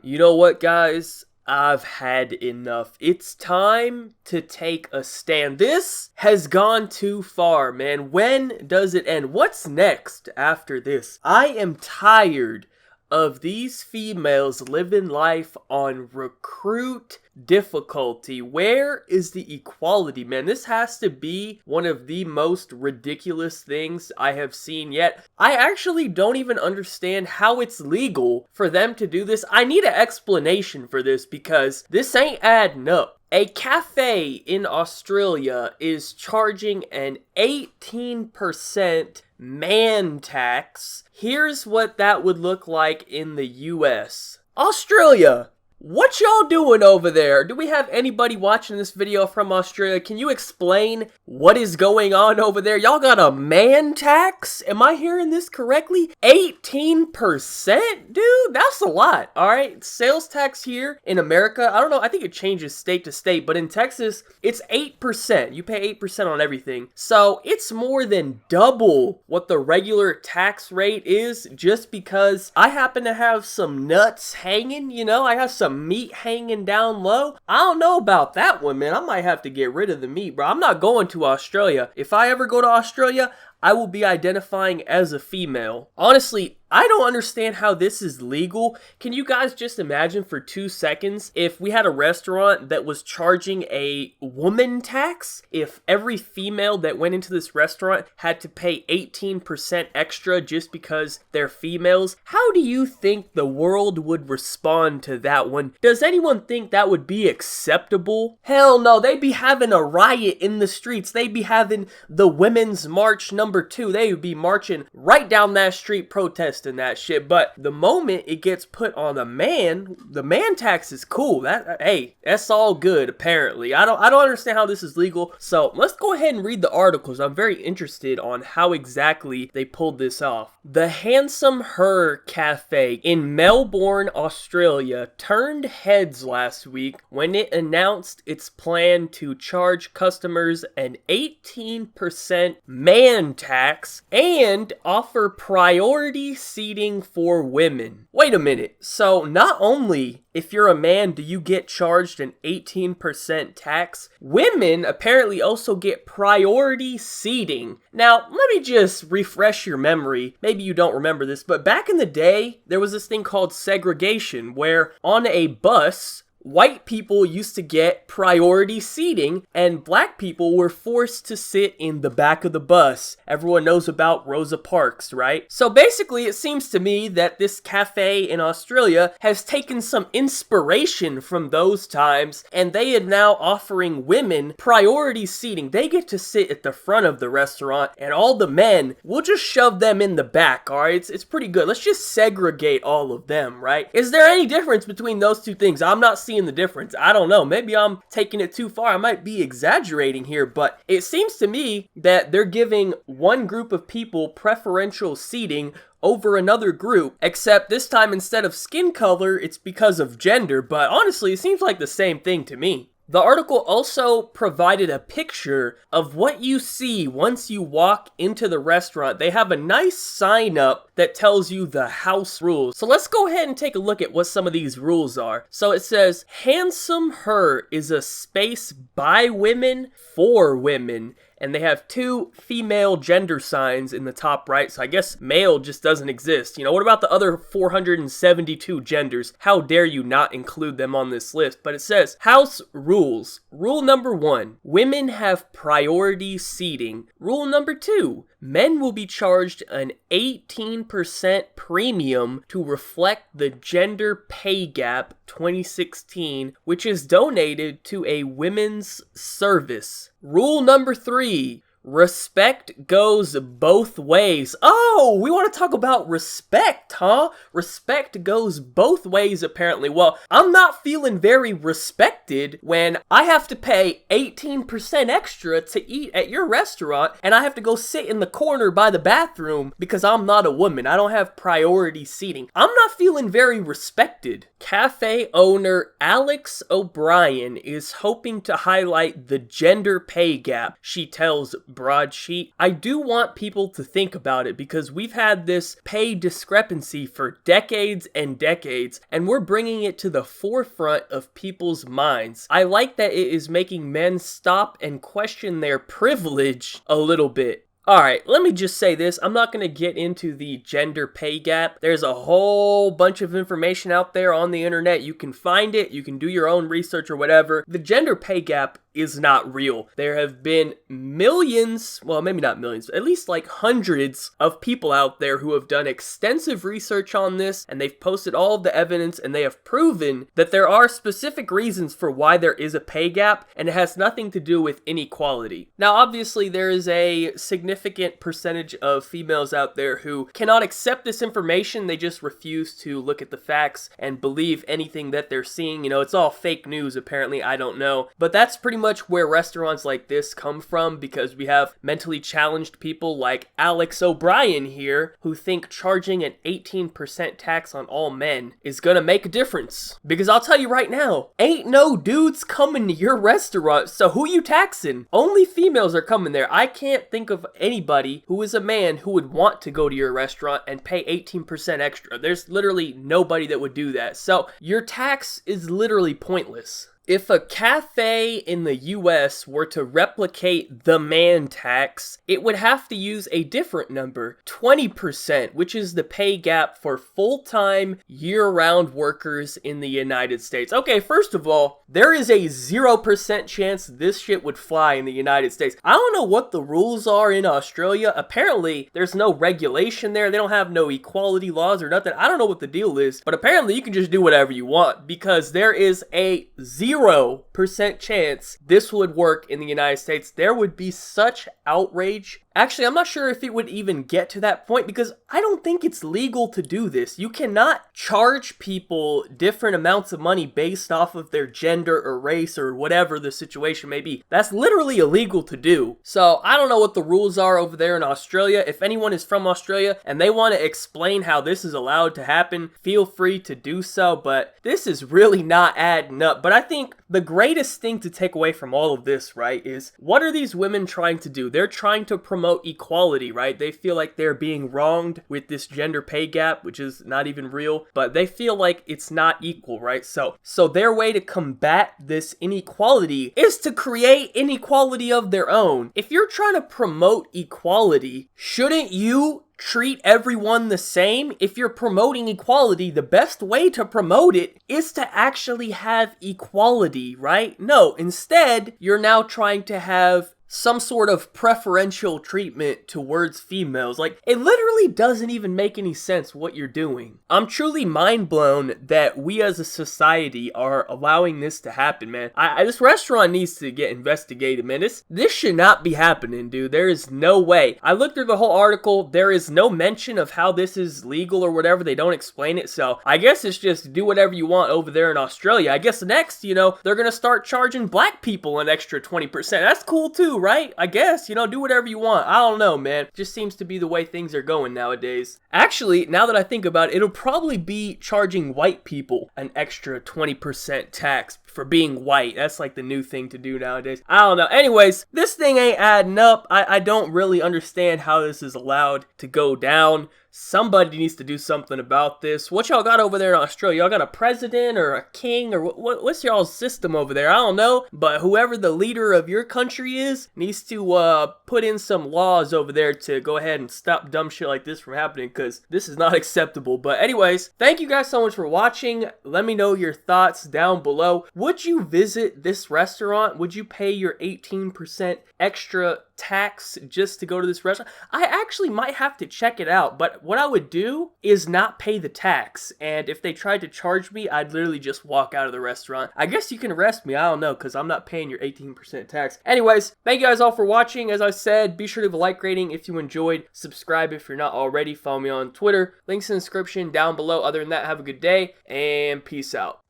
You know what, guys? I've had enough. It's time to take a stand. This has gone too far, man. When does it end? What's next after this? I am tired of these females living life on recruit difficulty. Where is the equality, man? This has to be one of the most ridiculous things I have seen yet. I actually don't even understand how it's legal for them to do this. I need an explanation for this because this ain't adding up. A cafe in Australia is charging an 18% man tax. Here's what that would look like in the US. Australia, what y'all doing over there? Do we have anybody watching this video from Australia? Can you explain what is going on over there? Y'all got a man tax? Am I hearing this correctly? 18%? Dude, that's a lot, alright? Sales tax here in America, I don't know, I think it changes state to state, but in Texas, it's 8%. You pay 8% on everything. So it's more than double what the regular tax rate is just because I happen to have some nuts hanging, you know? I have some meat hanging down low. I don't know about that one, man. I might have to get rid of the meat, bro. I'm not going to Australia. If I ever go to Australia, I will be identifying as a female. Honestly, I don't understand how this is legal. Can you guys just imagine for 2 seconds if we had a restaurant that was charging a woman tax? If every female that went into this restaurant had to pay 18% extra just because they're females? How do you think the world would respond to that one? Does anyone think that would be acceptable? Hell no, they'd be having a riot in the streets. They'd be having the Women's March #2. They would be marching right down that street protesting that shit. But the moment it gets put on a man, the man tax is cool. That's all good apparently. I don't understand how this is legal. So let's go ahead and read the articles. I'm very interested on how exactly they pulled this off. The Handsome Her Cafe in Melbourne, Australia turned heads last week when it announced its plan to charge customers an 18% man tax and offer priority seating for women. Wait a minute. So not only if you're a man do you get charged an 18% tax, women apparently also get priority seating. Now, let me just refresh your memory. Maybe you don't remember this, but back in the day, there was this thing called segregation where on a bus, white people used to get priority seating and black people were forced to sit in the back of the bus. Everyone knows about Rosa Parks, right? So basically, it seems to me that this cafe in Australia has taken some inspiration from those times and they are now offering women priority seating. They get to sit at the front of the restaurant and all the men, we'll just shove them in the back, alright? It's pretty good. Let's just segregate all of them, right? Is there any difference between those two things? I'm not seeing the difference. I don't know. Maybe I'm taking it too far. I might be exaggerating here, but it seems to me that they're giving one group of people preferential seating over another group, except this time instead of skin color, it's because of gender, but honestly, it seems like the same thing to me. The article also provided a picture of what you see once you walk into the restaurant. They have a nice sign up that tells you the house rules. So let's go ahead and take a look at what some of these rules are. So it says, Handsome Her is a space by women for women. And they have 2 female gender signs in the top right, so I guess male just doesn't exist. You know, what about the other 472 genders? How dare you not include them on this list? But it says, house rules. Rule number 1, women have priority seating. Rule number 2, men will be charged an 18% premium to reflect the Gender Pay Gap 2016, which is donated to a women's service. Rule number 3, respect goes both ways. Oh, we want to talk about respect, huh? Respect goes both ways, apparently. Well, I'm not feeling very respected when I have to pay 18% extra to eat at your restaurant and I have to go sit in the corner by the bathroom because I'm not a woman. I don't have priority seating. I'm not feeling very respected. Cafe owner Alex O'Brien is hoping to highlight the gender pay gap, she tells broadsheet, I do want people to think about it because we've had this pay discrepancy for decades and decades, and we're bringing it to the forefront of people's minds. I like that it is making men stop and question their privilege a little bit. Alright, let me just say this. I'm not going to get into the gender pay gap. There's a whole bunch of information out there on the internet. You can find it. You can do your own research or whatever. The gender pay gap is not real. There have been millions, well, maybe not millions, at least like hundreds of people out there who have done extensive research on this, and they've posted all of the evidence, and they have proven that there are specific reasons for why there is a pay gap, and it has nothing to do with inequality. Now, obviously, there is a significant percentage of females out there who cannot accept this information. They just refuse to look at the facts and believe anything that they're seeing. You know, it's all fake news, apparently. I don't know. But that's pretty much where restaurants like this come from, because we have mentally challenged people like Alex O'Brien here who think charging an 18% tax on all men is gonna make a difference. Because I'll tell you right now, ain't no dudes coming to your restaurant, so who you taxing? Only females are coming there. I can't think of anybody who is a man who would want to go to your restaurant and pay 18% extra. There's literally nobody that would do that. So your tax is literally pointless. If a cafe in the US were to replicate the man tax, it would have to use a different number, 20%, which is the pay gap for full-time, year-round workers in the United States. Okay, first of all, there is a 0% chance this shit would fly in the United States. I don't know what the rules are in Australia. Apparently, there's no regulation there. They don't have no equality laws or nothing. I don't know what the deal is, but apparently you can just do whatever you want because there is a 0% chance this would work in the United States. There would be such outrage. Actually, I'm not sure if it would even get to that point because I don't think it's legal to do this. You cannot charge people different amounts of money based off of their gender or race or whatever the situation may be. That's literally illegal to do. So I don't know what the rules are over there in Australia. If anyone is from Australia and they want to explain how this is allowed to happen, feel free to do so, but this is really not adding up. But I think the greatest thing to take away from all of this, right, is what are these women trying to do? They're trying to promote equality, right? They feel like they're being wronged with this gender pay gap, which is not even real, but they feel like it's not equal, right? So their way to combat this inequality is to create inequality of their own. If you're trying to promote equality, shouldn't you treat everyone the same? If you're promoting equality, the best way to promote it is to actually have equality, right? No, instead, you're now trying to have some sort of preferential treatment towards females. Like, it literally doesn't even make any sense what you're doing. I'm truly mind blown that we as a society are allowing this to happen, man. This restaurant needs to get investigated, man. This should not be happening, dude. There is no way. I looked through the whole article. There is no mention of how this is legal or whatever. They don't explain it. So I guess it's just do whatever you want over there in Australia. I guess next, you know, they're gonna start charging black people an extra 20%. That's cool too, right? I guess, you know, do whatever you want. I don't know, man. Just seems to be the way things are going nowadays. Actually, now that I think about it, it'll probably be charging white people an extra 20% tax for being white. That's like the new thing to do nowadays. I don't know. Anyways, this thing ain't adding up. I don't really understand how this is allowed to go down. Somebody needs to do something about this. What y'all got over there in Australia? Y'all got a president or a king or what's y'all's system over there? I don't know, but whoever the leader of your country is needs to put in some laws over there to go ahead and stop dumb shit like this from happening because this is not acceptable. But anyways, thank you guys so much for watching. Let me know your thoughts down below. Would you visit this restaurant? Would you pay your 18% extra tax just to go to this restaurant? I actually might have to check it out, but what I would do is not pay the tax, and if they tried to charge me, I'd literally just walk out of the restaurant. I guess you can arrest me, I don't know, because I'm not paying your 18% tax. Anyways, thank you guys all for watching. As I said, be sure to leave a like rating if you enjoyed, subscribe if you're not already, follow me on Twitter, links in the description down below. Other than that, have a good day, and peace out.